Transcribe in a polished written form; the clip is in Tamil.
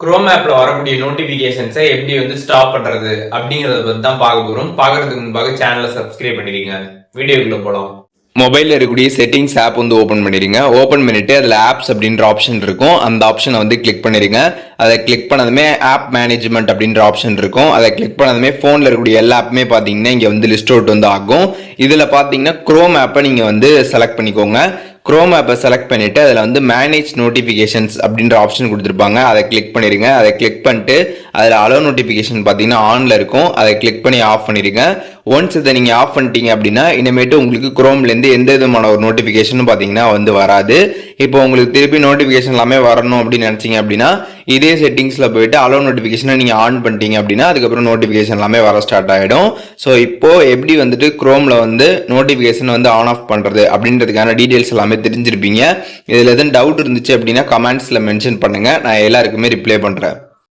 குரோம் ஆப்ல வரக்கூடிய நோட்டிபிகேஷன்ஸை எப்படி ஸ்டாப் பண்றது அப்படிங்கறத பத்தி தான் பார்க்க போறோம். பார்க்கறதுக்கு முன்பாக சேனலை சப்ஸ்கிரைப் பண்ணிடுங்க. வீடியோக்குள்ள போலாம். மொபைல்ல இருக்கக்கூடிய செட்டிங்ஸ் ஆப் ஓபன் பண்ணிடுங்க. ஓபன் பண்ணிட்டு அதுல ஆப்ஸ் அப்படின்ற ஆப்ஷன் இருக்கும். அந்த ஆப்ஷனை கிளிக் பண்ணிடுங்க. அதை கிளிக் பண்ணதுமே ஆப் மேனேஜ்மெண்ட் அப்படின்ற ஆப்ஷன் இருக்கும். அதை கிளிக் பண்ணதுமே போன்ல இருக்கக்கூடிய எல்லா ஆப்புமே பாத்தீங்கன்னா இங்க லிஸ்ட் அவுட் ஆகும். இதுல பாத்தீங்கன்னா குரோம் ஆப்பை நீங்க செலக்ட் பண்ணிக்கோங்க. குரோம் ஆப்பை செலக்ட் பண்ணிட்டு அதில் மேனேஜ் நோட்டிஃபிகேஷன்ஸ் அப்படின்ற ஆப்ஷன் கொடுத்துருப்பாங்க. அதை கிளிக் பண்ணிடுங்க. அதை கிளிக் பண்ணிட்டு அதில் அலோ நோட்டிஃபிகேஷன் பார்த்தீங்கன்னா ஆன்ல இருக்கும். அதை கிளிக் பண்ணி ஆஃப் பண்ணிடுங்க. ஒன்ஸ் இதை நீங்கள் ஆஃப் பண்ணிட்டீங்க அப்படின்னா இனிமேட்டு உங்களுக்கு குரோம்லேருந்து எந்த விதமான ஒரு நோட்டிஃபிகேஷனும் பார்த்தீங்கன்னா வராது. இப்போ உங்களுக்கு திருப்பி நோட்டிஃபிகேஷன் எல்லாமே வரணும் அப்படின்னு நினச்சிங்க அப்படின்னா இதே செட்டிங்ஸில் போயிட்டு அலோ நோட்டிஃபிகேஷனை நீங்கள் ஆன் பண்ணிட்டீங்க அப்படின்னா அதுக்கப்புறம் நோட்டிஃபிகேஷன் எல்லாமே வர ஸ்டார்ட் ஆகிடும். ஸோ இப்போ எப்படி குரோமில் நோட்டிஃபிகேஷன் ஆன் ஆஃப் பண்ணுறது அப்படின்றதுக்கான டீட்டெயில்ஸ் எல்லாமே தெரிஞ்சிருப்பீங்க. இதில் எதுவும் டவுட் இருந்துச்சு அப்படின்னா கமெண்ட்ஸில் மென்ஷன் பண்ணுங்க. நான் எல்லாருக்குமே ரிப்ளை பண்ணுறேன்.